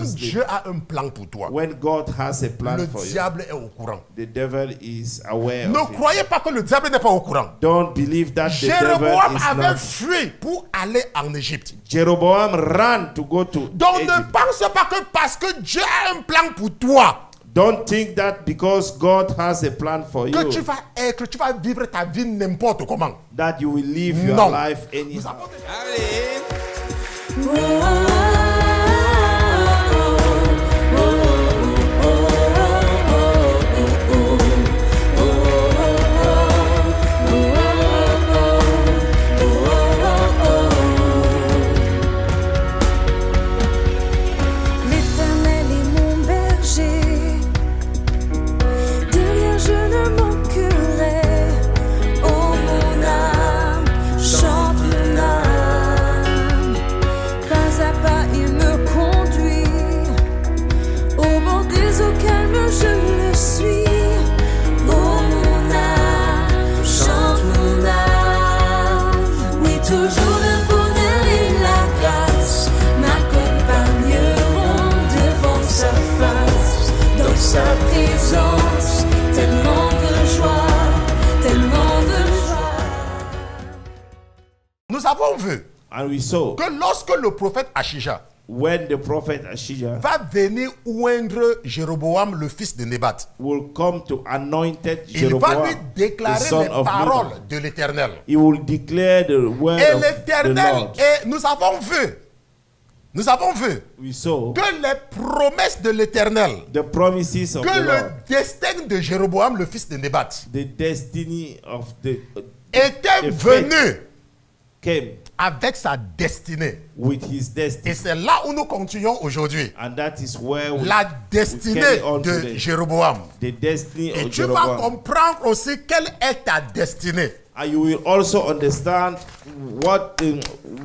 to sleep. Dieu a un plan pour toi, When God has a plan le for you, diable est au courant. the devil is aware Ne of it. croyez pas que le diable n'est pas au courant. Don't believe that the devil Jéroboam is avait not. fui pour aller en Égypte. Jeroboam ran to go to Donc ne Egypt. pense pas que parce que Dieu a un plan pour toi, Don't think that because God has a plan for que you, tu vas vivre ta vie n'importe comment. that you will live your Non. life Nous anyhow. avons déjà- L'Éternel est mon berger, de rien je ne manquerai. Oh mon âme, chante mon âme. Pas à pas il me conduit, au bord des eaux calmes je le suis. Oh mon âme, chante mon âme. Oui, toujours le bonheur et la grâce m'accompagneront devant sa face, dans sa présence, tellement de joie, tellement de joie. Nous avons vu And we saw que lorsque le prophète Achija when the prophet Ashijah va venir oindre Jéroboam, le fils de Nébat, will come to anointed il va lui Jeroboam, the déclarer son les of paroles Nebat. de l'Éternel. He will declare the word Et of the l'Éternel, Lord. et nous avons vu We saw que les promesses de l'Éternel, the promises of que the le Lord, destin de Jéroboam, le fils de Nébat, the destiny of the était the venu came avec sa destinée. with his destiny. Et c'est là où nous continuons aujourd'hui. And that is where we, La we destinée carry on de today. Jéroboam. The destiny Et of tu vas Jeroboam. comprendre aussi quelle est ta destinée. And you will also understand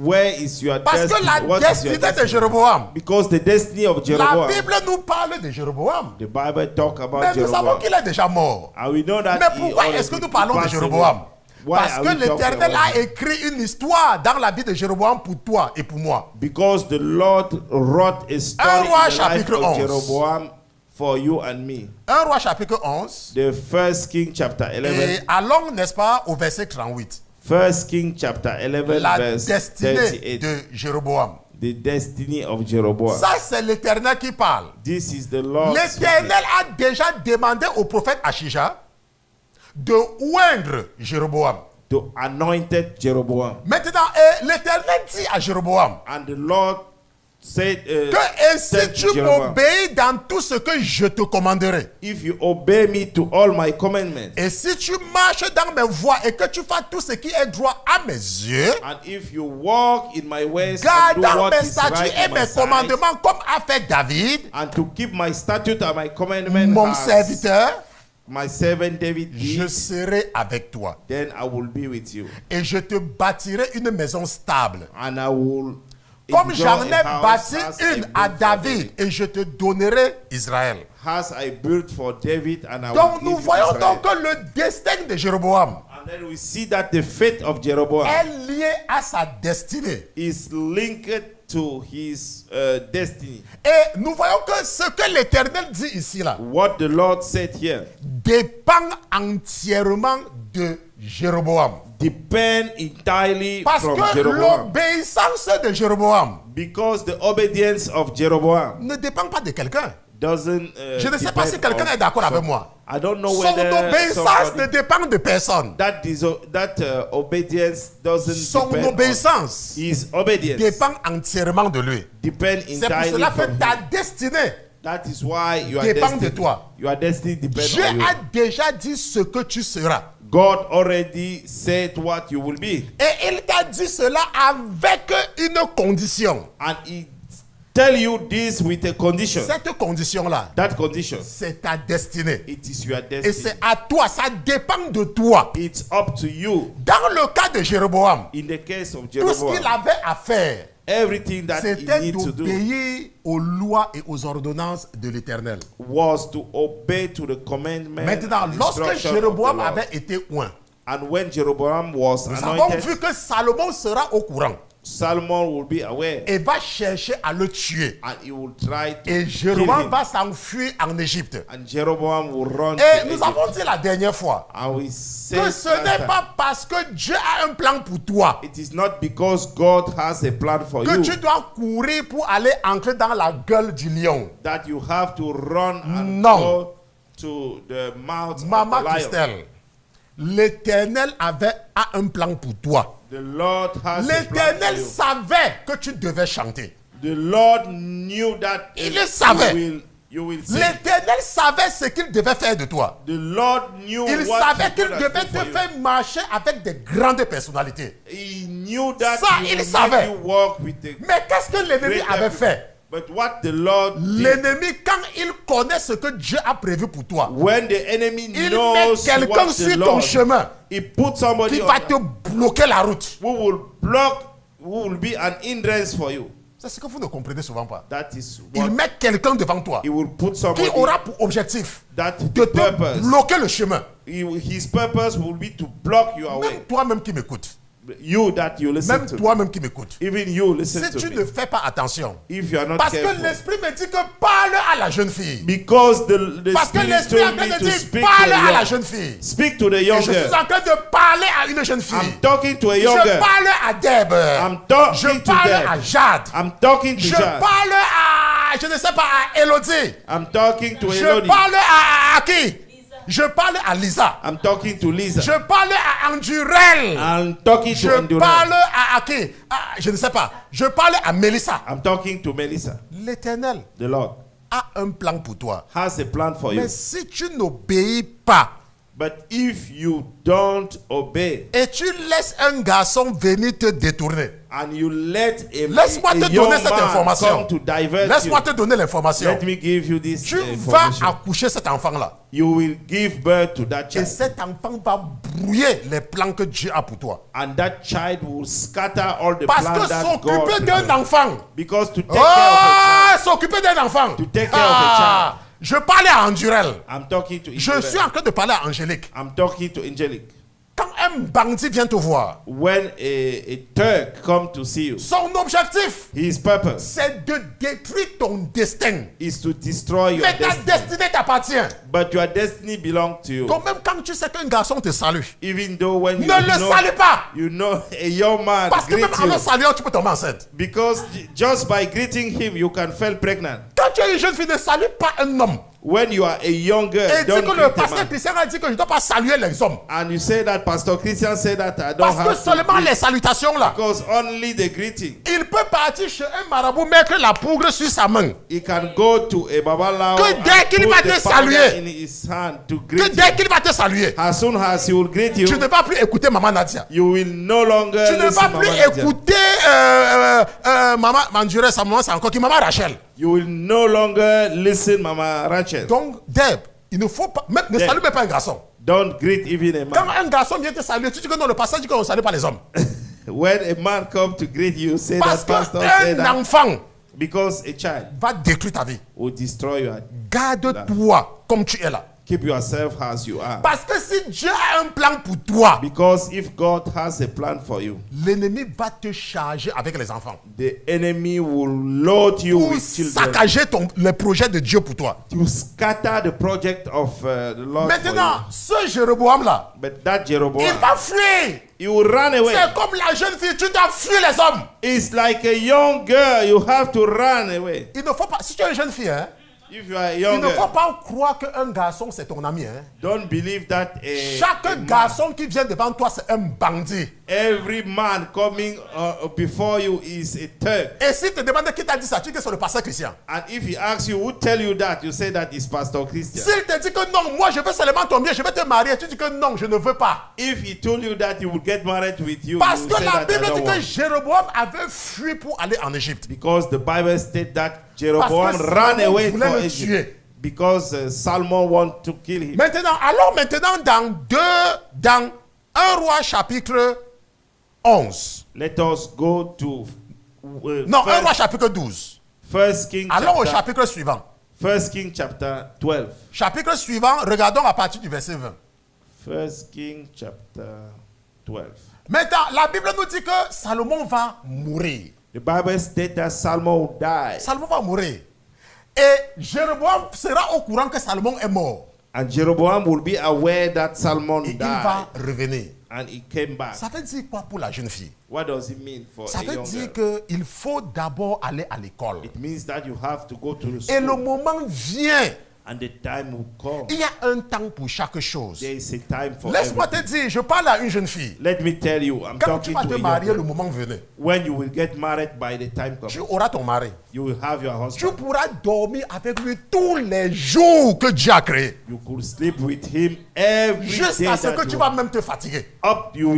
where is your Parce que destiny. la What is your destinée de destiny. Jéroboam, Because the destiny of la Jeroboam, Bible nous parle de Jéroboam. the Bible talk about Mais nous savons Jeroboam. qu'il est déjà mort. And we know that Mais he pourquoi already est-ce que nous parlons de passed Jéroboam? away. Why Parce are que we talking l'Éternel about a him? écrit une histoire dans la vie de Jéroboam pour toi et pour moi. Because the Lord wrote a story 1 in Roi the life chapitre of 11. Jeroboam for you and me. 1 Roi chapitre 11. The First King chapter Et 11. allons, n'est-ce pas, au verset 38. First King chapter 11 La verse destinée 38. de Jéroboam. The destiny of Jeroboam. Ça, c'est l'Éternel qui parle. This is the Lord. L'Éternel a déjà demandé au prophète Achija de oindre Jéroboam. To anointed Jeroboam. Maintenant, l'Éternel dit à Jéroboam And the Lord said, que si said tu to Jeroboam, m'obéis dans tout ce que je te commanderai, if you obey me to all my commandments, et si tu marches dans mes voies et que tu fasses tout ce qui est droit à mes yeux, and if you walk in my ways and do gardant what mes is statuts right et in my mes sight, commandements comme a fait David, and to keep my statute and my commandment mon as serviteur, my servant David je did, serai avec toi. then I will be with you, Et je te bâtirai une maison stable. and I will Comme enjoy j'en ai a house bâti as I une built à for David, et je te donnerai Israël. as I built for David, and I Donc will nous give you voyons Israel. donc que le destin de Jéroboam And then we see that the fate of Jeroboam est lié à sa destinée. is linked to his destiny. Et nous voyons que ce que l'Éternel dit ici là What the Lord said here dépend entièrement de Jéroboam. depend entirely Parce from que Jeroboam. l'obéissance de Jéroboam Because the obedience of Jeroboam ne dépend pas de quelqu'un. doesn't. Je ne sais pas si quelqu'un est d'accord avec moi. I don't know Son whether obéissance ne somebody, dépend de personne. that obedience doesn't Son depend on obéissance his obedience dépend entièrement de lui. depend C'est pour entirely cela que from ta him. destinée, That is why your dépend destiny, de toi. your destiny depends Dieu on you. a déjà dit ce que tu seras. God already said what you will be, Et il t'a dit cela avec une condition. and He tell you this with a condition. Cette condition-là, That condition, c'est ta destinée. it is your Et destiny. c'est à toi, ça dépend de toi. It's up to you. Dans le cas de Jéroboam, In the case of tout ce qu'il Jeroboam, avait à faire, everything that he c'était needs to do d'obéir aux lois et aux ordonnances de l'Éternel. was to obey to the commandment Maintenant, and lorsque instruction of the Jéroboam Lord. avait été oint, And when Jeroboam was nous avons anointed, vu que Salomon sera au courant. Salmon will be aware et va chercher à le tuer. and he will try to Et kill Jéroboam him. va s'enfuir en Égypte. And Jeroboam will run Et to nous Egypt. avons dit la dernière fois And we que said ce last n'est time, pas parce que Dieu a un plan pour toi it is not because God has a plan for que you tu dois courir pour aller entrer dans la gueule du lion. that you have to run and Non. go to the mouth Maman of the lion. Christelle, l'Éternel a un plan pour toi. The Lord has a plan for L'Éternel you. savait que tu devais chanter. The Lord knew that Il le savait. you will sing. L'Éternel savait ce qu'il devait faire de toi. The Lord knew Il what savait he qu'il gonna devait do te for you. faire marcher avec des grandes personnalités. He knew that Ça, he il would savait. make you walk with the Mais qu'est-ce que l'ennemi great avait people. fait? But what the Lord did, L'ennemi, quand il connaît ce que Dieu a prévu pour toi, when the enemy il met knows quelqu'un what the sur ton Lord, chemin he put somebody qui va on te bloquer la route. who will block, who will be an hindrance for you. C'est ce que vous ne comprenez souvent pas. That is Il what met quelqu'un devant toi he will put qui somebody aura pour objectif that de te purpose. bloquer le chemin. His purpose will be to block you away. Même toi-même qui m'écoutes, You that you listen même to. toi-même qui m'écoutes, Even you listen si to tu me. ne fais pas attention, If you are not parce que careful. l'esprit me dit que parle à la jeune fille. Because the Parce que Spirit l'esprit est en told train me de to dire speak parle to à la the jeune young. fille. Speak to the Et young je suis girl. en train de parler à une jeune fille. I'm talking to a young Je girl. parle à Deb. I'm talking Je to parle Deb. à Jade. I'm talking to Je Jad. parle à, je ne sais pas, à Elodie. I'm talking to Je Elodie. parle à qui? Je parle à Lisa. I'm talking to Lisa. Je parle à Andurel. I'm talking Je to Endurance. parle à qui? Je ne sais pas. Je parle à Melissa. I'm talking to Melissa. L'Éternel The Lord a un plan pour toi. has a plan for you. Mais si tu n'obéis pas But if you don't obey et tu laisses un garçon venir te détourner, and you let laisse-moi a te young donner cette man information. come to divert you, Laisse-moi te donner l'information. let me give you this Tu vas information. accoucher cet enfant-là. You will give birth to that Et child. cet enfant va brouiller les plans que Dieu a pour toi. And that child will scatter all the Parce plans que that s'occuper God d'un prepared. enfant, Because to take care of a s'occuper d'un enfant. To take care of a Je parlais à Andurel. child, I'm talking to Je Israel. suis en train de parler à Angélique. I'm talking to Angelic. Quand un bandit vient te voir, When a Turk come to see you, son objectif, his purpose c'est de détruire ton destin. is to destroy your Mais ta destiny. destinée t'appartient. But your destiny belongs to you. Donc même quand tu sais qu'un garçon te salue, Even though when you ne le know, salue pas. you know a young man Parce que même greet en le you, saluant, tu peux tomber enceinte. because just by greeting him, you can fall pregnant. Quand tu es une jeune fille, ne salue pas un homme. When you are a young girl, Et dit don't que le greet a pasteur man. Christian a dit que je ne dois pas saluer les hommes. And you say that Pastor Christian said that I don't Parce que have to seulement greet, les salutations là. because only the greeting. Il peut partir chez un marabout, mettre la poudre sur sa main. He can go to a babalao Que dès qu'il and va put te the powder saluer, in his hand to Que greet dès you. qu'il va te saluer, As soon as he will greet you, tu ne vas plus écouter Maman Nadia. you will no longer Tu ne listen vas to plus Mama Nadia. écouter Maman Manduré, sa maman, c'est encore qui? Maman Rachel. You will no longer listen Mama Rachel. Donc, Deb, il ne faut pas, même, ne Deb. salue même pas un garçon. Don't greet even a Quand man. un garçon vient te saluer, tu dis que non, le pasteur dit qu'on ne salue pas les hommes. When a man come to greet you, say Parce that pastor said qu'un that, enfant because a child va détruire ta vie. will destroy you. Garde-toi comme tu es là. Keep yourself as you are. Parce que si Dieu a un plan pour toi, Because if God has a plan for you, l'ennemi va te charger avec les enfants. the enemy will load you Pour with children saccager le projet de Dieu pour toi. to scatter the project of the Lord Maintenant, for ce Jéroboam là, you. But that il Jeroboam, va fuir. he will run away. C'est comme la jeune fille, tu dois fuir les hommes. It's like a young girl, you have to run away. Il ne faut pas, si tu es une jeune fille, hein, If you are a il young ne faut girl, pas croire qu'un garçon c'est ton ami. Hein. don't believe that a Chaque man, garçon qui vient devant toi c'est un bandit. every man coming before you is a Turk. Et s'il te demande qui t'a dit ça, tu dis que c'est le pasteur Christian. And if he asks you, who tell you that, you say that is Pastor Christian. S'il te dit que non, moi je veux seulement ton bien, je vais te marier, tu dis que non, je ne veux pas. If he told you that he will get married with you, Parce you que say la that I Bible don't dit que want. Jéroboam avait fui pour aller en Égypte. Because the Bible states that Jeroboam Parce que ran Salomon away voulait for le Egypt. tuer. Because Salmon want to kill him. Maintenant, allons maintenant dans 1 roi chapitre 11. Let us go to Non, 1 roi chapitre 12. First King Allons au chapter, chapitre suivant. First King chapter 12. Chapitre suivant, regardons à partir du verset 20. First King chapter 12. Maintenant, la Bible nous dit que Salomon va mourir. The Bible states that Solomon will die. Salomon va mourir. Et Jéroboam sera au courant que Salomon est mort. And Jeroboam will be aware that Solomon Et il died. va revenir. And he came back. Ça veut dire quoi pour la jeune fille? What does it mean for Ça a veut young dire girl? qu'il faut d'abord aller à l'école. It means that you have to go to the Et le school. moment vient. And the time will come. Il y a un temps pour chaque chose. There is a time for Laisse-moi te everything. dire, je parle à une jeune fille. Let me tell you, I'm Quand tu talking vas to te a young marier, le girl. moment venait. When you will get married, by the time Tu comes, auras ton mari. you will have your Tu husband. pourras dormir avec lui tous les jours que Dieu a créés. You could sleep with him every day. Jusqu'à ce que that tu you vas même te fatiguer. up, you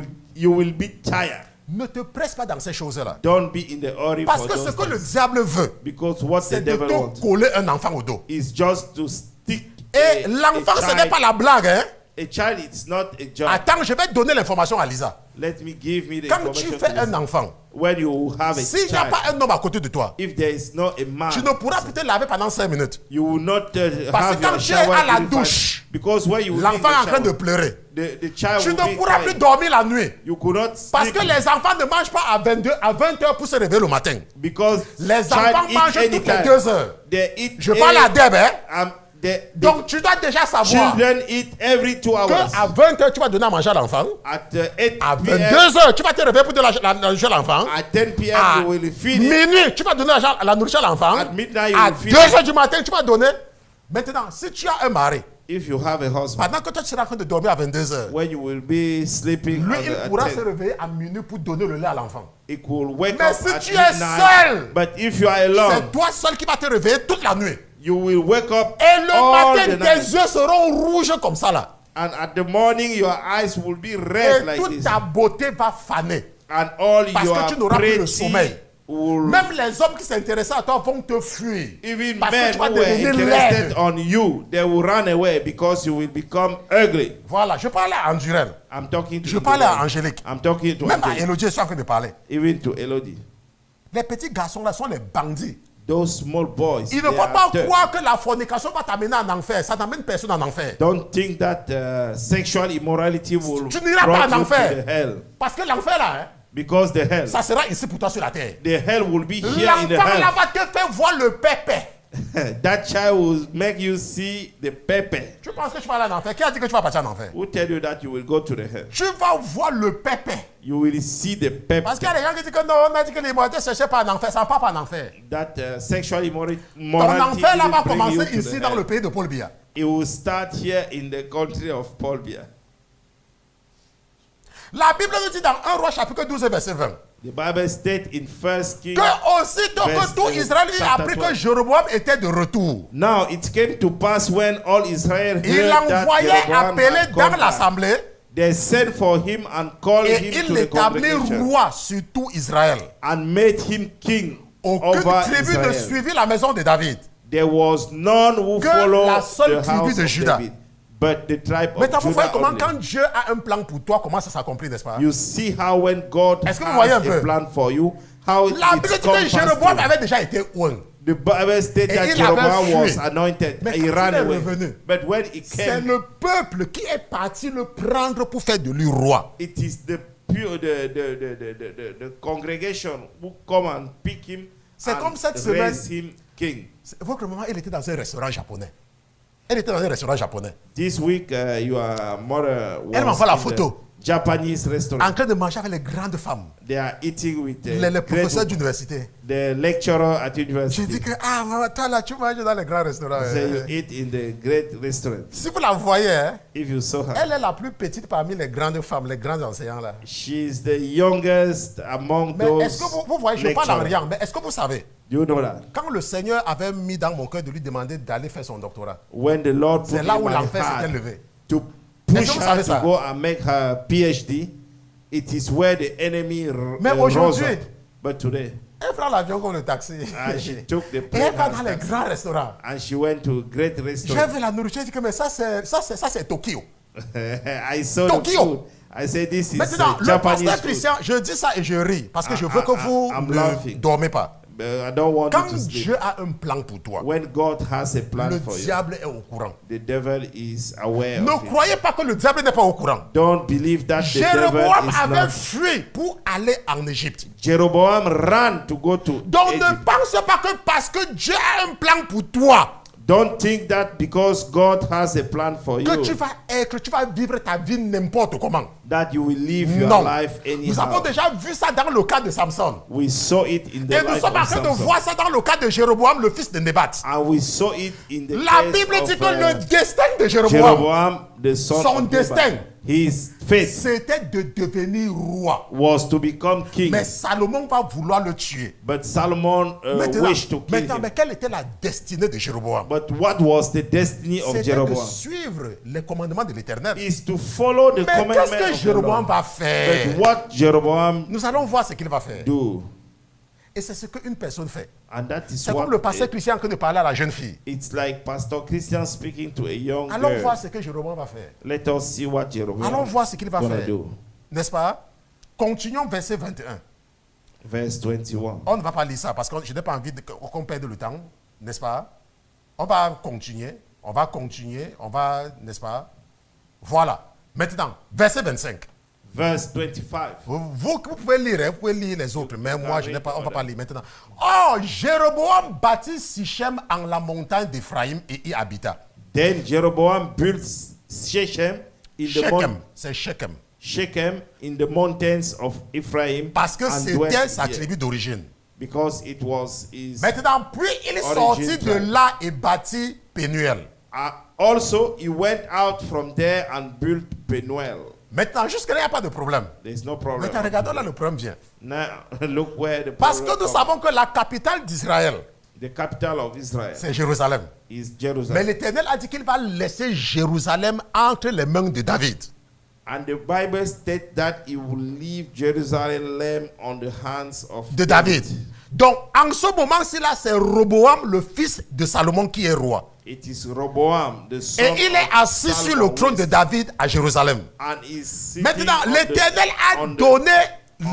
will be tired. Ne te presse pas dans ces choses-là. Don't be in the hurry Parce for que ce those que le things. diable veut, Because what the c'est de devil te wants coller un enfant au dos. is just to stick Et l'enfant, ce n'est pas la blague. Hein? a child. It's not a job. Attends, je vais te donner l'information à Lisa. Let me give me the Quand tu information. fais to un this. enfant, When you have a s'il n'y a child, pas un homme à côté de toi, if there is not a man, tu ne pourras plus te laver pendant 5 minutes. you will not Parce have que quand your tu es shower à la within douche, 5 because when you will be in L'enfant est en the train de shower, pleurer. the child Tu will ne be pourras plus crying. dormir la nuit. You could not Parce sleep que les enfants ne mangent pas à 20 heures pour se réveiller le matin. because Les child enfants eat mangent toutes les anytime. 2 heures. They eat Je parle à Deb, hein? the Donc tu dois déjà savoir children eat every 2 hours. qu'à 20 heures, tu vas donner à manger à l'enfant. At 8 À p.m. 22 heures, tu vas te réveiller pour donner la nourriture à l'enfant. At 10 p.m. À you will feed it. minuit, tu vas donner la nourriture à l'enfant. At midnight, you À will feed 2 it. heures du matin, tu vas donner. Maintenant, si tu as un mari, If you have a husband, pendant que toi tu seras en train de dormir à 22 heures, when you will be sleeping, lui, on il the- pourra at se 10, réveiller à minuit pour donner le lait à l'enfant. it will wake Mais up si at tu es midnight. seul, But if you are alone, c'est toi seul qui vas te réveiller toute la nuit. you will wake up Et le all matin, the night. tes yeux seront rouges comme ça là. And at the morning, your eyes will be red Et like toute this. ta beauté va faner. And all Parce your que tu n'auras plus le pretty sommeil. will, Même les hommes qui s'intéressaient à toi vont te fuir. even Parce que men tu vas who were devenir interested laide. on you, they will run away because you will become ugly. Voilà, je parlais à Andurel. I'm talking to Je parlais à Angelique. Angélique. I'm talking to Même à Angelique. Elodie, je suis en train de parler. Even to Elodie. Les petits garçons là sont les bandits. Those small boys. Il ne they faut are pas dirty. croire que la fornication va t'amener en enfer. Ça n'amène personne en enfer. Don't think that sexual immorality will Tu n'iras brought pas en you enfer. to the hell. Parce que l'enfer là, hein, Because the hell, ça sera ici pour toi sur la terre. the hell will be here in the L'enfant là hell. va te faire voir le pépé. That child will make you see the pepper. Tu penses que tu vas aller en enfer? Qui a dit que tu vas partir en enfer? Who tell you that you will go to the hell? Tu vas voir le pépé. You will see the pepper. Parce qu'il y a des gens qui disent que non, on a dit que l'immoralité ne cherchait pas en enfer. Ça ne part pas en enfer. That sexual Ton immorality enfer là will va bring you commencer to ici the dans hell. le pays de Paul Biya. It will start here in the country of Paul Biya. La Bible nous dit dans 1 Roi chapitre 12 verset 20 The Bible states in 1 Kings. que aussitôt Verse, que tout Israël eut chapter appris 12. que Jéroboam était de retour, Now it came to pass when all Israel il heard that envoyait Jeroboam appeler had dans come back. l'assemblée They sent for him and called et him to il the l'établit congregation roi sur tout Israël. and made him king Aucune over tribu ne Israel. suivit la maison de David. There was none who Que followed la seule the tribu house de of Juda. David, but the tribe of Maintenant, vous voyez Judah comment only. quand Dieu a un plan pour toi, comment ça s'accomplit, n'est-ce pas? You see how when God Est-ce que vous voyez has un peu? a plan for you, how La Bible it's dit que come Jéroboam fast. avait déjà été oint. The Bible states Et that il avait Jeroboam fui. was anointed. Mais He quand ran il est away. revenu, But when he C'est came, le peuple qui est parti le prendre pour faire de lui roi. it is the pure the congregation who come and pick him C'est and comme cette raise semaine. him king. Votre maman, elle était dans un restaurant japonais. Elle était dans un restaurant japonais. This week, your mother Elle was m'envoie la in photo. the Japanese restaurant. En train de manger avec les grandes femmes. They are eating with Les the, professeurs great, d'université. the lecturer at J'ai university. dit que, ah, maman, toi là, tu manges dans les grands restaurants. Say you eat in the great restaurant. Si vous la voyez, hein, If you saw her, elle est la plus petite parmi les grandes femmes, les grands enseignants là. she's the youngest among Mais those est-ce que vous voyez, je parle en lecturers. rien, mais est-ce que vous savez, You know that quand le Seigneur avait mis dans mon cœur de lui demander d'aller faire son doctorat, when the Lord put c'est là in où my l'enfer s'était heart levé. to Est-ce push que vous her savez to ça? go and make her PhD, it is where the enemy Mais rose aujourd'hui- up. But today, Elle prend l'avion comme le taxi. she took the Et plane elle va dans les and grands restaurants. she went to great J'ai restaurant. vu la nourriture, j'ai dit que mais ça c'est Tokyo. I saw the Tokyo. food. I said this is Maintenant, le Japanese pasteur food. Christian, je dis ça et je ris parce que je veux que vous I'm ne laughing. dormez pas. I don't want you Quand to sleep. Dieu a un plan pour toi, When God has a plan le for you, diable est au courant. the devil is aware Ne of it. croyez pas que le diable n'est pas au courant. Don't believe that the devil Jéroboam is avait not. fui pour aller en Égypte. Jeroboam ran to go to Donc ne Egypt. pense pas que parce que Dieu a un plan pour toi, Don't think that because God has a plan for que tu you, vas vivre ta vie n'importe comment. that you will live your Non. life Nous avons anyhow. déjà vu ça dans le cas de Samson. We saw it in the Et nous life sommes en of train de Samson. voir ça dans le cas de Jéroboam, le fils de Nébat. And we saw it in the La case Bible dit of, que le destin de Jéroboam, Jeroboam, the son son of destin, Nebat. His fate c'était de devenir roi. was to become king. Mais Salomon va vouloir le tuer. But Solomon wished to kill him. Mais quelle était la destinée de Jéroboam? But what was the destiny of C'était de Jeroboam? suivre les commandements de l'Éternel. Is to follow the Mais commandment qu'est-ce que of the Jéroboam Lord. va faire? But what Jeroboam Nous allons voir ce qu'il va faire. do, Et c'est ce qu'une personne fait. and that is C'est what comme le pasteur Christian en train de parler à la jeune fille. it's like Pastor Christian speaking to a young Allons girl. voir ce que Jéroboam va faire. Let us see what Jeroboam Allons voir ce qu'il va gonna faire. do. N'est-ce pas? Continuons verset 21. Verse 21. On ne va pas lire ça parce que je n'ai pas envie qu'on perde le temps. N'est-ce pas? On va continuer. On va, n'est-ce pas? Voilà. Maintenant, verset 25. Verse 25. Vous pouvez lire, vous pouvez lire les autres, mais moi, je n'ai pas, on ne va pas lire maintenant. Oh, Jéroboam bâtit Sichem en la montagne d'Éphraïm et y habita. Then Jeroboam built Shechem C'est Shechem. Shechem in the mountains of Ephraim. Parce que and c'était dwelt sa there. tribu d'origine. Because it was his. Maintenant, puis il est Origin sorti de tribe. là et bâtit Pénuel. Also, he went out from there and built Penuel. Maintenant, jusque-là, il n'y a pas de problème. There's no problem. Maintenant, regardons là, le problème vient. Now, look where the Parce problem que nous comes. savons que la capitale d'Israël, The capital of Israel c'est Jérusalem. is Mais Jerusalem. l'Éternel a dit qu'il va laisser Jérusalem entre les mains de David. And the Bible states that he will leave Jerusalem on the hands of De David. Donc, en ce moment-ci, là, c'est Roboam, le fils de Salomon, qui est roi. It is Rehoboam, the son Et il est of assis sur Solomon, le trône de David à Jérusalem. and is sitting Maintenant, on l'Éternel a on the- donné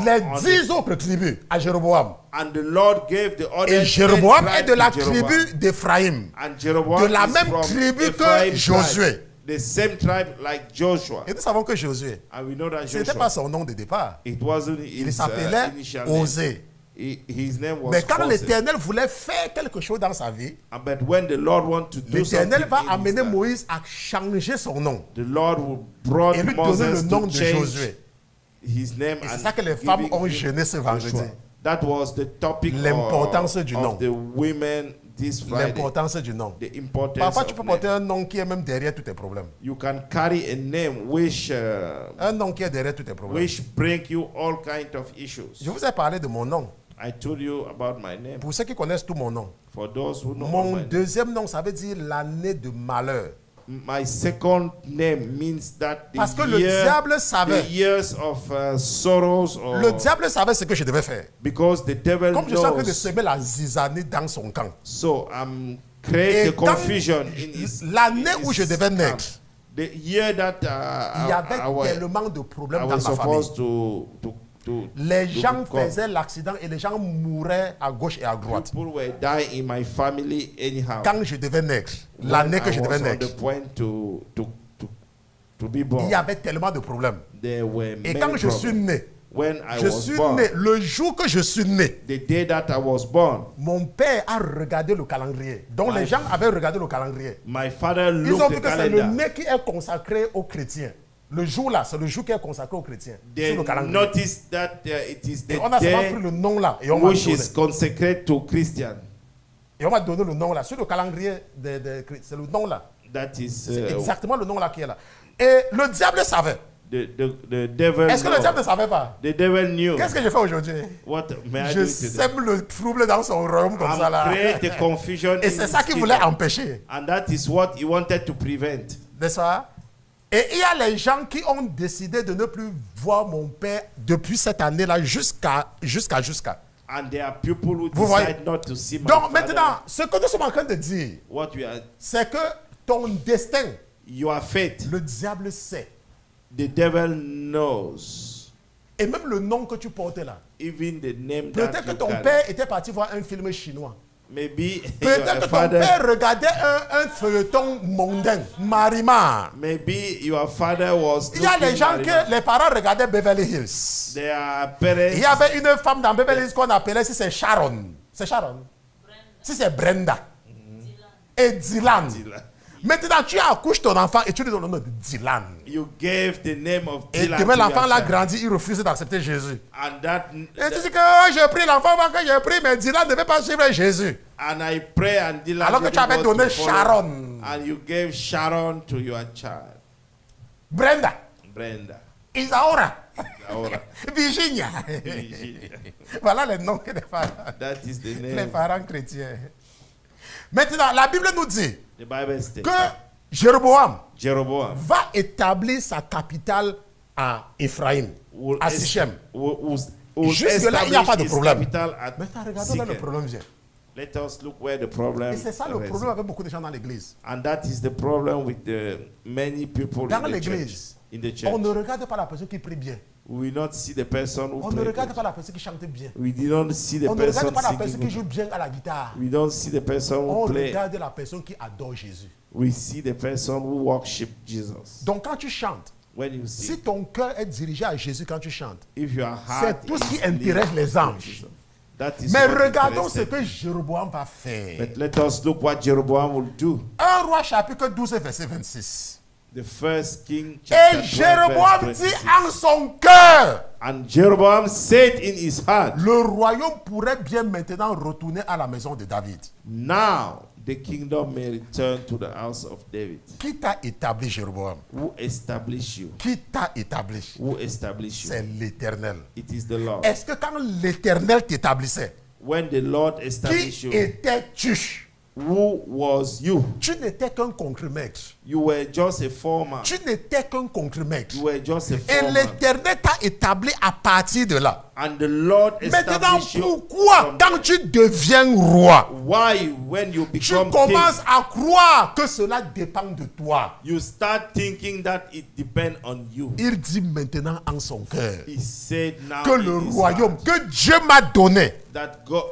les on 10 autres tribus à Jéroboam. And the Lord gave the other Et Jéroboam 10 est de la tribes to Jeroboam. tribu d'Éphraïm. And Jeroboam de la is même from tribu que Ephraim Josué. tribe, the same tribe like Joshua. Et nous savons que Josué, And we know that ce n'était Joshua, pas son nom de départ. it wasn't Il his s'appelait initial name. Osée. His name was Mais quand Hosea. l'Éternel voulait faire quelque chose dans sa vie, But when the Lord want to do something, l'Éternel va in his amener life, Moïse à changer son nom the Lord will brought et lui donner le Moses nom to de change Josué. his name. Et c'est and ça que les giving femmes ont him jeûné ce vendredi. Joshua. That was the topic L'importance du nom. of the women this Friday. L'importance du nom. The importance Parfois, of tu peux name. porter un nom qui est même derrière tous tes problèmes. You can carry a name Un nom qui est derrière tous tes problèmes. which bring you all kind of issues. Je vous ai parlé de mon nom. I told you about my name. Pour ceux qui connaissent tout mon nom. For those who know Mon my name. deuxième nom, ça veut dire l'année de malheur. My second name means that the, Parce que le diable the savait. years of sorrows or Le diable savait ce que je devais faire. because the devil Comme je suis en train de knows. semer la zizanie dans son camp. So I'm create Et the quand confusion in his l'année où his je devais camp. naître, The year that il y avait tellement de I problèmes dans was ma famille. supposed to Les gens become. faisaient l'accident et les gens mouraient à gauche et à droite. People were dying in my family anyhow. Quand je devais naître, When l'année que I je was devais on naître, the point to be il born, y avait tellement de problèmes. there were Et many quand je suis problems. né, When I je was suis born, né, le jour que je suis né, the day that I was born, mon père a regardé le calendrier. Donc les gens avaient regardé le calendrier. my father Ils ont looked vu the que c'est le calendar. né qui est consacré aux chrétiens. Le jour là, c'est le jour qui est consacré aux chrétiens. They Sur le calendrier. noticed that it is Et the on a seulement day pris le nom là et on m'a which donné. is consecrated to Christian. Et on m'a donné le nom là. Sur le calendrier, c'est le nom là. That is C'est exactement le nom là qui est là. Et le diable savait. the devil. Est-ce que le know. diable ne savait pas? The devil knew. Qu'est-ce que je fais aujourd'hui? What may I Je do today? sème le trouble dans son royaume comme ça là. Create the confusion. Et in c'est ça his qu'il voulait kingdom. empêcher. And that is what he wanted to prevent. N'est-ce pas? Et il y a les gens qui ont décidé de ne plus voir mon père depuis cette année-là jusqu'à. And there are people who Vous voyez? decide not to see my Donc father. maintenant, ce que nous sommes en train de dire, What we are, c'est que ton destin, your fate, le diable sait. the devil knows. Et même le nom que tu portais là, even the name that Peut-être que you ton carry. père était parti voir un film chinois. Maybe Peut-être your que ton father, père regardait un feuilleton mondain, Marimar. maybe your father was Il y a des looking gens Marima. que les parents regardaient Beverly Hills. There are Il parents. y avait une femme dans Beverly Hills qu'on appelait, si c'est Sharon. C'est Sharon. Si c'est Brenda. Et Dylan. Maintenant, tu accouches ton enfant et tu lui donnes le nom de Dylan. You gave the name of Et Dylan demain, to your l'enfant l'a child. grandi, il refuse d'accepter Jésus. And that, Et tu dis que oh, j'ai pris l'enfant, que j'ai pris, mais Dylan ne veut pas suivre Jésus. and I pray and Dylan Alors que tu avais didn't want donné to follow. Sharon. And you gave Sharon to your child, Brenda. Brenda. Isaura. Ahora, Virginia. Voilà les noms que les parents, that is the les name. parents chrétiens. Maintenant, la Bible nous dit The Bible states que Jéroboam Jeroboam va établir sa capitale à Ephraim, will à Sichem. will Jusque-là, il n'y a pas de establish his problème. capital at Maintenant, regardons là le Sychem. problème vient. Let us look where the problem Et c'est ça le arises. problème avec beaucoup de gens dans l'église. And that is the problem with the many people Dans in the church. l'église, In the church, on ne regarde pas la personne qui prie bien. we will not see the person who On ne plays regarde good. pas la personne qui chante bien. We did not see the On ne regarde person pas la singing personne qui good. joue bien à la guitare. We don't see the person On who play. regarde la personne qui adore Jésus. We see the person who worship Jesus. Donc quand tu chantes, When you see, si ton cœur est dirigé à Jésus quand tu chantes, if your heart c'est tout ce qui is intéresse leading les to anges. Jesus, that is Mais what regardons ce interested. que Jéroboam va faire. But let us look what Jeroboam will do. 1 Roi chapitre 12 verset 26. The first King Et chapter 12 Jéroboam verse dit 26. en son cœur, And Jeroboam said in his heart, le royaume pourrait bien maintenant retourner à la maison de David. now the kingdom may return to the house of David. Qui t'a établi, Jéroboam? Who established you? Qui t'a établi? Who established you? C'est l'Éternel. It is the Lord. Est-ce que quand l'Éternel t'établissait, When the Lord established qui you, étais-tu? who was you? Tu n'étais qu'un contremaître. You were just a foreman. Tu n'étais qu'un contremaître. You were just a Et foreman. l'Éternel t'a établi à partir de là. And the Lord Maintenant, established you. pourquoi, from quand tu deviens roi, Why, when you tu become commences king, à croire que cela dépend de toi? you start thinking that it depends on you? Il dit maintenant en son cœur He said now que le in his royaume heart que Dieu m'a donné that God,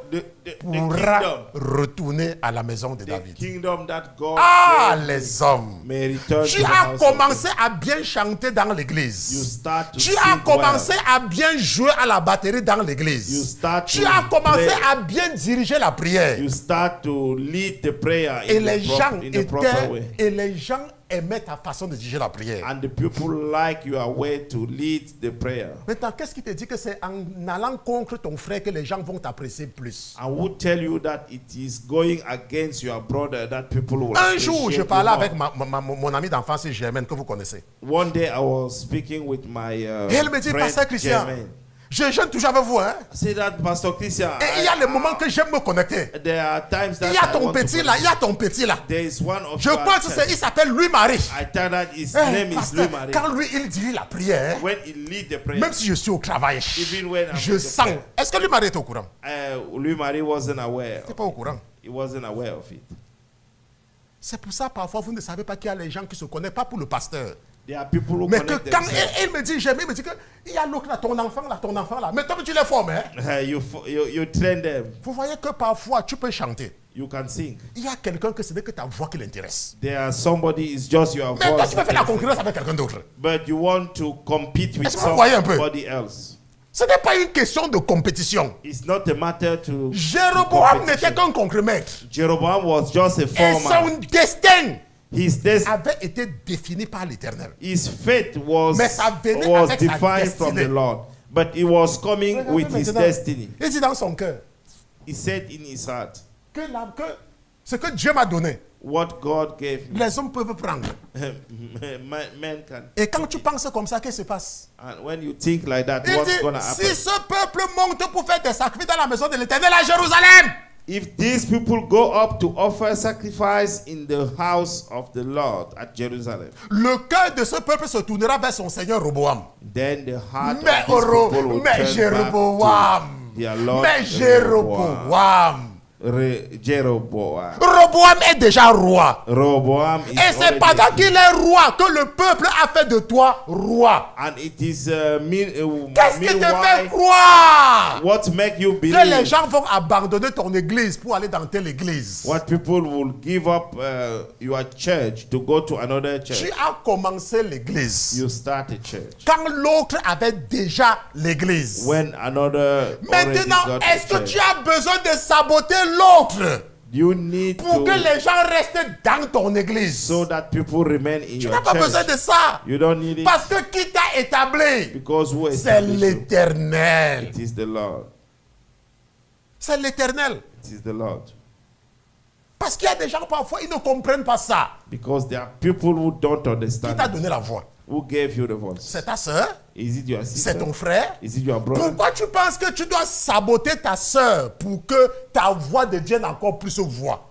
the pourra kingdom, retourner à la maison de the David. kingdom that God Ah, gave les hommes! may return Tu to the as house commencé of à bien chanter dans God. You l'église. start to Tu sing as commencé well. à bien jouer à la batterie dans You l'église. start Tu to as commencé play. à bien diriger la prière. You start to lead the prayer Et in les the, gens in the proper way. étaient, et les gens aimaient ta façon de diriger la prière. And the people like your way to lead the prayer. Maintenant, qu'est-ce qui te dit que c'est en allant contre ton frère que les gens vont t'apprécier plus? I would tell you that it is going against your brother that people will Un jour, appreciate je you parlais more. avec mon ami d'enfance Germaine que vous connaissez. One day I was speaking with my Et elle me dit, friend Pasteur Christian, Jermaine. je jeûne toujours avec vous. Hein? I said that, Pastor Christian. Et il y a les moments que j'aime me connecter. There are times that Il y a I ton want to petit pray. là, il y a ton petit là. There is one of Je your pense que child. il s'appelle Louis-Marie. I tell that his Eh, name is pasteur, Louis-Marie. quand lui, il dirige la prière, When he lead the prayer, même si je suis au travail, Even when I'm je in the sens. prayer. Est-ce que Louis-Marie est au courant? Louis-Marie wasn't aware. Tu n'es pas au courant. He wasn't aware of it. C'est pour ça, parfois, vous ne savez pas qu'il y a les gens qui se connaissent, pas pour le pasteur. There are people who Mais que connect quand themselves. il me dit, j'aime, il me dit qu'il y a l'autre là, ton enfant là. Mais toi, tu les formes. Hein? You train them. Vous voyez que parfois, tu peux chanter. You can sing. Il y a quelqu'un que ce n'est que ta voix qui l'intéresse. There are somebody is just your Mais toi, voice. tu peux faire la concurrence avec quelqu'un d'autre. But you want to compete with Est-ce que vous voyez un peu? somebody else. Ce n'est pas une question de compétition. It's not a matter to Jéroboam competition. n'était qu'un contremaître. Jeroboam was just a Et foreman. son destin His destiny, avait été défini par l'Éternel. his fate was Mais ça venait was avec sa defined from destinée. the Lord. But he was coming Regardez with his maintenant. destiny. Il dit dans son cœur He said in his heart, que ce que Dieu m'a donné, what God gave me, les hommes peuvent prendre. man can. Et quand tu penses comme ça, qu'est-ce qui se passe? And when you think like that, Il what's going to dit, happen? si ce peuple monte pour faire des sacrifices dans la maison de l'Éternel à Jérusalem, If these people go up to offer sacrifice in the house of the Lord at Jerusalem, le cœur de ce peuple se tournera vers son Seigneur Roboam. then the heart Mais of these people will mais turn Jéroboam, back to their Lord mais Jeroboam. Jéroboam, Jeroboam. Roboam est déjà roi. Rehoboam is Et c'est already pendant king. qu'il est roi que le peuple a fait de toi roi. And it is Qu'est-ce qui te fait meanwhile, croire what make you que les believe gens vont abandonner ton église pour aller dans telle église? what people will give up your church to go to another Tu church? as commencé l'église You start a church quand l'autre avait déjà l'église. when another already Maintenant, got est-ce a que tu church. as besoin de saboter l'autre You need pour que to les gens restent dans ton église? so that people remain in Tu your n'as pas besoin de church. ça. You don't need it Parce que qui t'a établi? because who C'est established you? l'Éternel. It is the Lord. C'est l'Éternel. It is the Lord. Parce qu'il y a des gens parfois, ils ne comprennent pas ça. Because there are people who don't Qui understand t'a it. donné la voix? Who gave you the voice? C'est ta sœur? Is it your C'est sister? ton frère? Is it your brother? Pourquoi tu penses que tu dois saboter ta sœur pour que ta voix devienne encore plus voix?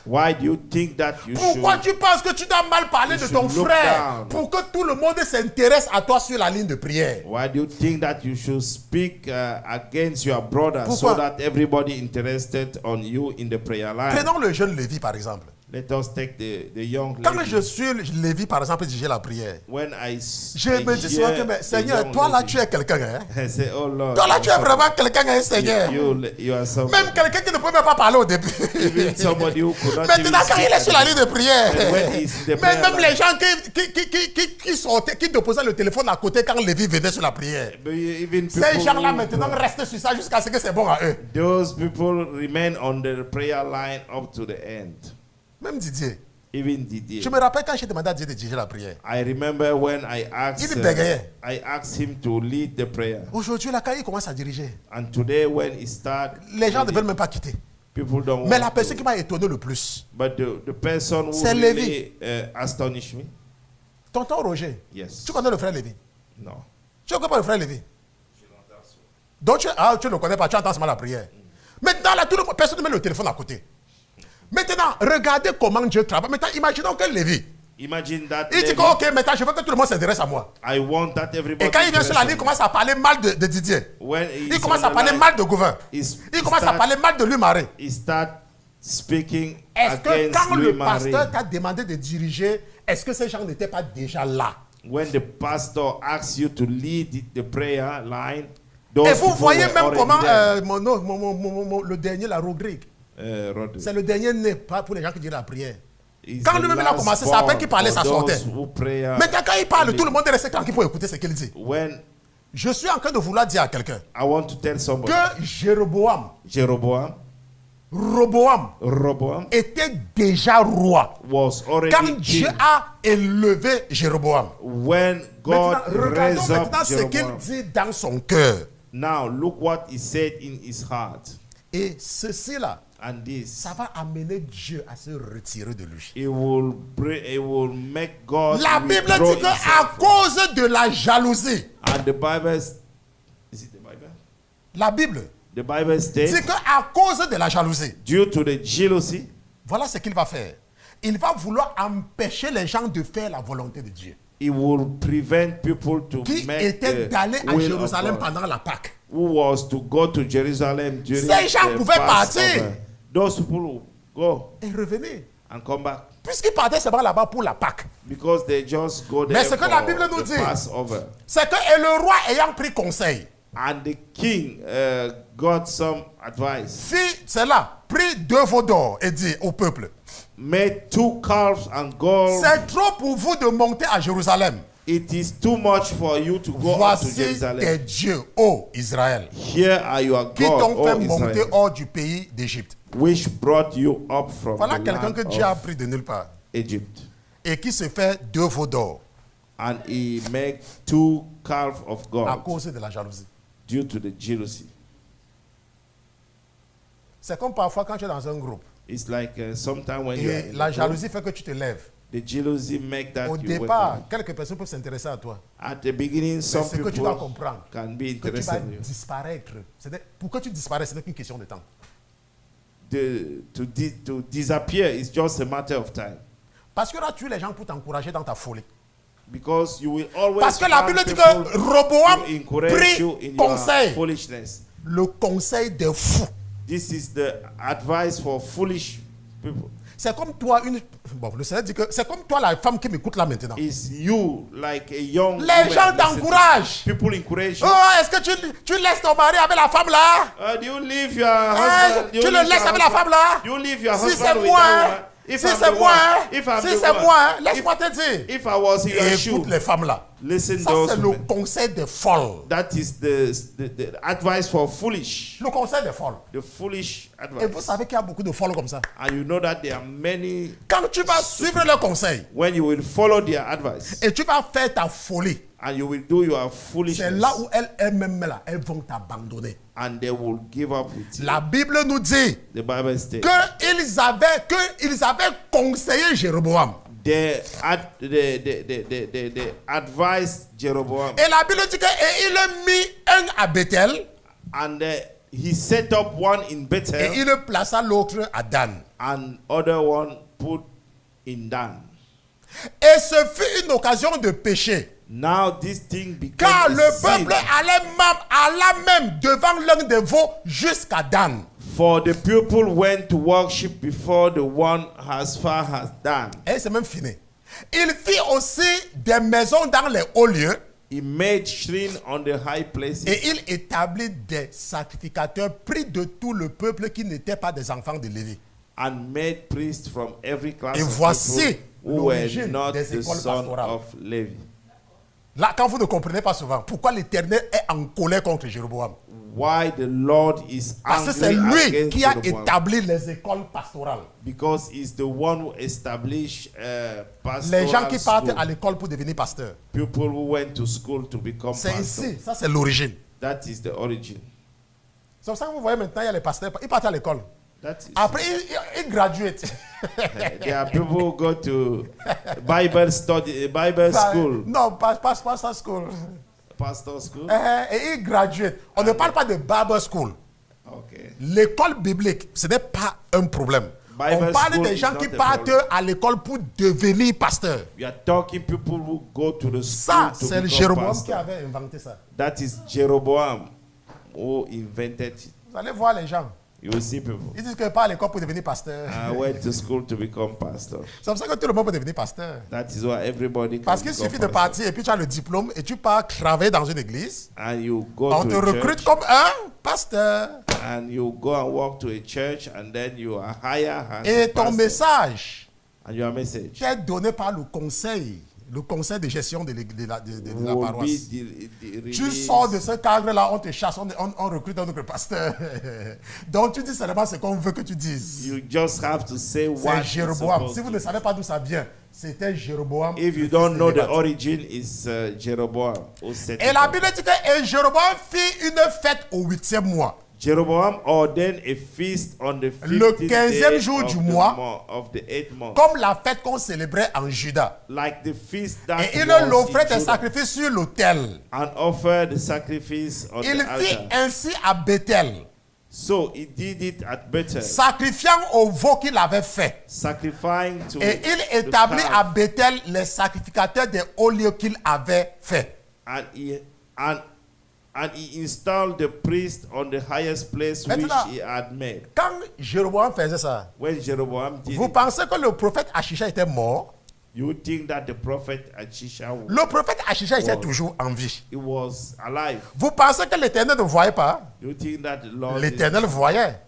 Why do you think that you Pourquoi should? tu penses que tu dois mal parler You de ton should look frère down. pour que tout le monde s'intéresse à toi sur la ligne de prière? Why do you think that you should speak against your brother Pourquoi? so that everybody interested on you in the prayer line? Prenons le jeune Lévi par exemple. Let us take the young Quand lady. je suis Lévi par exemple et diriger la prière, When je me dis souvent que mais, Seigneur, toi là tu es quelqu'un. Hein? I say, oh Lord, Toi là tu es vraiment quelqu'un, hein, Seigneur. you are somebody. Même quelqu'un qui ne peut même pas parler au début. Even somebody who could not Maintenant, even quand il est sur la ligne de prière, And when he's in the même, prayer les gens qui sortaient, qui déposaient le téléphone à côté quand Lévi venait sur la prière, But even ces people gens-là who- maintenant restent sur ça jusqu'à ce que c'est bon à eux. Those people remain on the prayer line up to the end. Même Didier. Even Didier. Je me rappelle quand j'ai demandé à Dieu de diriger la prière. I remember when I asked, Il bégayait. I asked him to lead the prayer. Aujourd'hui, là, quand il commence à diriger, And today when he started, les gens ne veulent même pas quitter. people don't Mais want la personne qui to. m'a étonné le plus, But the person who C'est really astonished me, tonton Roger. yes. Tu connais le frère Lévi? No. Tu ne connais pas le frère Lévi? Donc tu ne le connais pas, tu entends seulement la prière. Maintenant, là, personne ne met le téléphone à côté. Maintenant, regardez comment Dieu travaille. Maintenant, imaginons que Lévi, Imagine that. il dit Levi, que, ok, maintenant, je veux que tout le monde s'intéresse à moi. I want that everybody. Et quand il vient sur la ligne, il interested. commence à parler mal de Didier. When Il he's commence on à the parler line, mal de Gauvin. Il commence à parler mal de Louis-Marie. he start speaking Est-ce que against quand le Louis-Marie. pasteur t'a demandé de diriger, est-ce que ces gens n'étaient pas déjà là? When the pastor asks you to lead the prayer line, Et those vous people voyez were même already comment there. le dernier, la Rodrigue, Rodrigue. c'est le dernier né, pas pour les gens qui disent la prière. He's Quand the lui-même a last commencé, c'est à peine born qu'il parlait, for ça sortait. those who pray, Maintenant, quand il parle, only. tout le monde est resté tranquille pour écouter ce qu'il dit. When Je suis en train de vouloir dire à quelqu'un I want to tell somebody, que Jéroboam, Jeroboam Roboam était déjà roi. was already Quand Dieu king. a élevé Jéroboam. When God Maintenant, regardons raised up maintenant ce qu'il Jeroboam. dit dans son cœur. Now look what he said in his heart. Et ceci-là, And this, ça va amener Dieu à se retirer de lui. it will make God La Bible withdraw dit qu'à himself. cause de la jalousie, And the Bible, is it the Bible? la Bible The Bible dit states, qu'à cause de la jalousie, due to the jealousy, voilà ce qu'il va faire. Il va vouloir empêcher les gens de faire la volonté de Dieu. it will prevent people to Qui make était the d'aller à will of Jérusalem God. pendant la Pâque. Who was to go to Jerusalem during Ces gens the pouvaient Passover. partir. Those people will go Et revenir. and come back Puisqu'ils partaient seulement là-bas pour la Pâque. because they just go there Mais ce que for la Bible nous the dit, Passover. c'est que et le roi ayant pris conseil, And the king got some advice. fit cela, prit 2 veaux d'or et dit au peuple, Made 2 calves and gold. c'est trop pour vous de monter à Jérusalem. It is too much for you to go up to Voici tes Jerusalem. dieux, ô Israël, Here are your qui God, t'ont fait O monter Israel, hors du pays d'Égypte. which brought you up from Voilà the quelqu'un land que Dieu a of pris de nulle part Egypt. et qui se fait 2 veaux d'or And he made 2 calves of à gold cause de la jalousie. due to the jealousy. C'est comme parfois quand tu es dans un groupe It's like sometimes when you are et in la a group, jalousie fait que tu te lèves. the jealousy make that Au you départ, wake up. quelques personnes peuvent s'intéresser à toi. At the beginning, Mais some ce que tu dois people comprendre, can be que tu vas interested in you. disparaître. Pour que tu disparaisses, ce n'est qu'une question de temps. To disappear is just a matter of time. Parce que là, tu es les gens pour t'encourager dans ta folie. Because you will always Parce que la find Bible dit people que Roboam to encourage you prit in your conseil. foolishness. Le conseil des fous. This is the advice for foolish people. C'est comme toi, bon, le Seigneur dit que c'est comme toi, la femme qui m'écoute là maintenant. It's you, like a young Les woman gens listening. t'encouragent. People encourage you. Oh, est-ce que tu laisses ton mari avec la femme là? Do you leave your husband? Tu le laisses avec la femme là? You leave your Si husband c'est with moi, that hein, woman. If si I'm c'est the moi, one, hein, if I'm si the c'est one, moi, hein, laisse-moi te dire. if I was in your Et shoe, écoute les femmes là. listen Ça those c'est le women. conseil des folles. That is the advice for foolish. Le conseil des folles. The foolish Et advice. vous savez qu'il y a beaucoup de folles comme ça. And you know that there are many, Quand tu vas suivre leurs conseils when you will follow their advice et tu vas faire ta folie, and you will do your c'est foolishness, là où elles-mêmes là, elles vont t'abandonner. and they will give up with you. La Bible nous dit The Bible states qu'ils avaient conseillé Jéroboam. they advised Jeroboam, Et la Bible dit qu'il a mis un à Bethel and he set up one in et Bethel il plaça l'autre à Dan. and other one put in Dan. Et ce fut une occasion de péché. Now this thing became Car a le sin, peuple alla même devant l'un des veaux jusqu'à Dan. for the people went to worship before the one as far as Dan. Et c'est même fini. Il fit aussi des maisons dans les hauts lieux He made shrine on the high places, et il établit des sacrificateurs pris de tout le peuple qui n'étaient pas des enfants de Lévi. and made priests from every class Et of voici people who were l'origine not des the écoles son pastorales. of Levi. Là, quand vous ne comprenez pas souvent pourquoi l'Éternel est en colère contre Jéroboam. Why the Lord is Parce que c'est angry lui against qui a Jeroboam. établi les écoles pastorales. Because he's the one who established Les gens pastoral qui partent school. à l'école pour devenir pasteur. People who went to school to become C'est pastor. ici, ça c'est l'origine. That is the origin. C'est pour ça que vous voyez maintenant, il y a les pasteurs, ils partent à l'école. That is Après, ils graduent. there are people who go to Bible study, Bible school, Non, pas ça school. pastor school. Et ils graduent. On ne parle pas de Bible school. Okay. L'école biblique, ce n'est pas un problème. Bible On parle school des is gens not qui a partent problem. à l'école pour devenir pasteur. We are talking people who go to the Ça, school to c'est become Jéroboam pastor. qui avait inventé ça. That is Jeroboam who invented it. Vous allez voir les gens. You will see people. Ils disent que pas à l'école pour devenir pasteur. I went to school to become pastor. C'est pour ça que tout le monde peut devenir pasteur. That is why everybody can Parce qu'il become suffit de pastor. partir et puis tu as le diplôme et tu pars travailler dans une église. And you go On te to a recrute church, comme un pasteur. and you go and walk to a church, and then you are hired as a Et ton pastor. message And your message qui est donné par le conseil de gestion de la will paroisse. be the Tu release. sors de ce cadre-là, on te chasse, on recrute un autre pasteur. Donc tu dis seulement ce qu'on veut que tu dises. You just have to say what C'est you're Jéroboam. supposed Si vous to ne say. savez pas d'où ça vient, c'était Jéroboam. If you le don't fils know de the Nébat. origin, it's Jeroboam who set Et it la up. Bible dit que Jéroboam fit une fête au 8e mois. Jeroboam ordained a feast on the 15th Le 15e day jour of du the mois, month, of the 8th month, comme la fête qu'on célébrait en Juda. like the feast that Et il was offrait in des Judah, sacrifices sur l'autel. and offered the sacrifice on Il the fit altar. ainsi à Bethel, So he did it at Bethel, sacrifiant au veau qu'il avait fait. sacrificing to Et il the établit à calf, Bethel les sacrificateurs des hauts lieux qu'il avait fait. and he installed the priest on the highest place which Maintenant, he had made. Quand Jéroboam faisait ça, When Jeroboam did vous it, pensez que le prophète Achisha était mort? you think that the prophet Achisha Le prophète Achisha était Wow. toujours en vie. he was alive? Vous pensez que l'Éternel ne voyait pas? You think that the Lord L'Éternel voyait.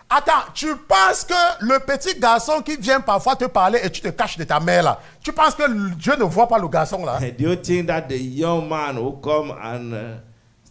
Attends, tu penses que le petit garçon qui vient parfois te parler et tu te caches de ta mère là, tu penses que Dieu ne voit pas le garçon là? do you think that the young man who come and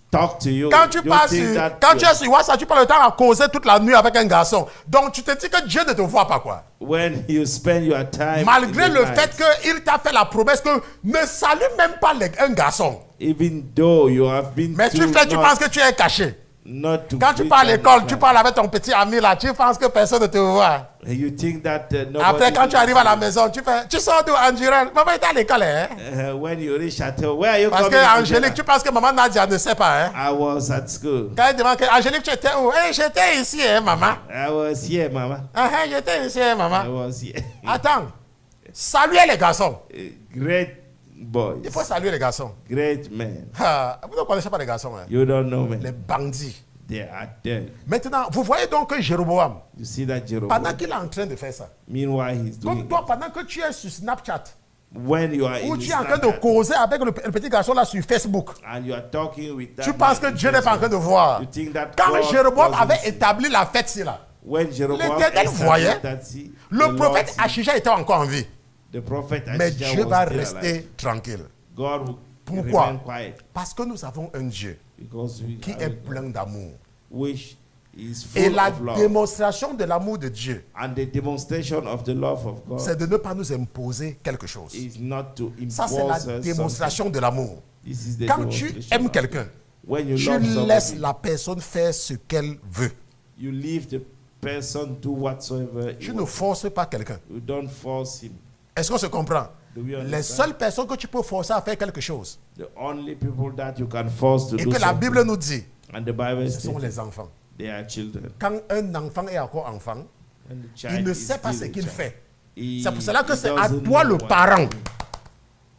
talk to you? Quand tu do you passes, think that quand tu es sur WhatsApp, tu passes le temps à causer toute la nuit avec un garçon. Donc tu te dis que Dieu ne te voit pas quoi. when you spend your time Malgré in the le night, fait qu'il t'a fait la promesse que ne salue même pas un garçon. even though you have been Mais tu penses que tu es caché. not to Quand tu greet pars à and l'école, not tu to- parles avec ton petit ami là, tu penses que personne ne te voit. You think that nobody Après, quand tu will arrives à la see maison, tu sors d'où, Angela? Maman était à l'école, hein? you. When you reach at home, where are you Parce coming que from? Angélique, tu penses que maman Nadia ne sait pas, hein? I was at school. Quand elle demande que Angélique, tu étais où? Eh, j'étais ici, hein, maman? I was here, Mama. Ah, hein, j'étais ici, hein, I maman? was here. Attends. Saluez les garçons. Great boys. Il faut saluer les garçons. Great men. Ah, vous ne connaissez pas les garçons, hein? You don't know me. Les bandits. They are dead. Maintenant, vous voyez donc que Jéroboam, You see that pendant Jeroboam. qu'il est en train de faire ça, Meanwhile, he's doing comme toi, it. pendant que tu es sur Snapchat, When you are ou in tu es en train de Snapchat causer avec le petit garçon là sur Facebook, and you are talking with that tu penses que man, Dieu n'est pas en train de voir. you think that Quand God Jéroboam doesn't avait see. établi la fête ci là, When Jeroboam l'Éternel voyait, established that sea, the le Lord prophète see. Achija était encore en vie. The prophet Mais Achija Dieu was va still rester alive. tranquille. God will Pourquoi? remain quiet Parce que nous avons un Dieu because we qui have est a plein d'amour. which is Et full la of love. démonstration de l'amour de Dieu, And the demonstration of the love of God c'est de ne pas nous imposer quelque chose. is not to Ça, c'est la impose us démonstration de l'amour. something. This is the Quand tu demonstration aimes of quelqu'un, it. When you tu love laisses somebody, la personne faire ce qu'elle veut. you leave the person do whatsoever he Tu ne wants. forces pas quelqu'un. You don't force him. Est-ce qu'on se comprend? Do we Les understand? seules personnes que tu peux forcer à faire quelque chose, The only people that you can force to et do que la something, Bible nous dit, and the Bible ce sont says les enfants. they are children. Quand un enfant est encore enfant, When the il child ne is sait pas still ce a qu'il child, fait. he- C'est pour cela que he c'est à doesn't toi know le what parent. to do.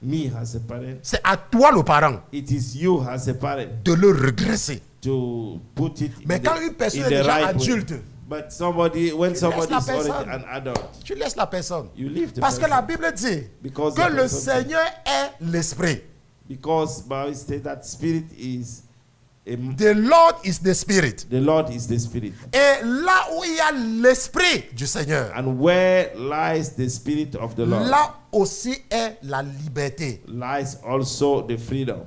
Me as a parent, C'est à toi le parent it is you as a parent de le redresser. to put it Mais in quand the, une personne in est the déjà right adulte, way. But somebody, when somebody la is already personne. an adult, tu laisses la personne. you leave the Parce que person. la Bible dit Because que the le person- Seigneur est l'esprit. Because Bible says that spirit is The Lord is the spirit. the Lord is the spirit. Et là où il y a l'esprit du Seigneur, And where lies the spirit of the Lord, là aussi est la liberté. lies also the freedom.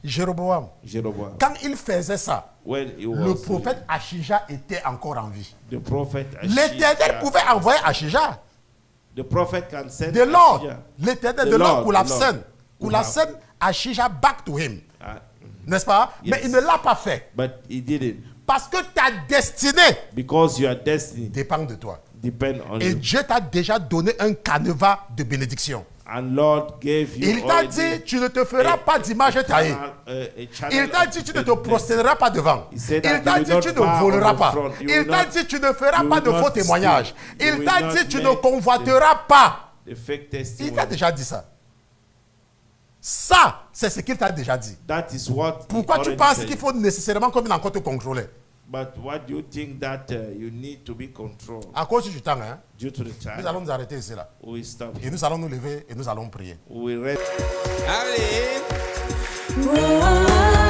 Jéroboam, Jeroboam. quand il faisait ça, When he le was prophète Achija était encore en vie. the prophet, L'Éternel Achija, pouvait envoyer Achija. the prophet can send The Lord, Achija. l'Éternel, The the Lord Lord, could have the Lord sent, could would have have- sent Achija back to him. Ah, N'est-ce pas? Yes. Mais il ne l'a pas fait. but he didn't Parce que ta destinée because your destiny dépend de toi. depend on Et you. Dieu t'a déjà donné un canevas de bénédiction. And Lord gave you Il t'a already dit, tu ne te feras pas d'image taillée. a channel Il t'a of dit, tu ne te goodness. prosterneras pas devant. He said Il that t'a you dit, will tu not ne bow voleras on the pas. front. You Il will t'a not- dit, tu ne feras you pas will de not faux témoignages. steal. Il You t'a will dit, not tu ne make convoiteras pas. the fake Il testimony. t'a déjà dit ça. Ça, c'est ce qu'il t'a déjà dit. That is what he Pourquoi tu already penses said. qu'il faut nécessairement qu'on vienne encore te contrôler? But what do you think that you need to be controlled À cause du temps, hein, due to the nous time? allons nous arrêter ici là. We stop. Et nous allons nous lever et nous allons prier. We read. Oh,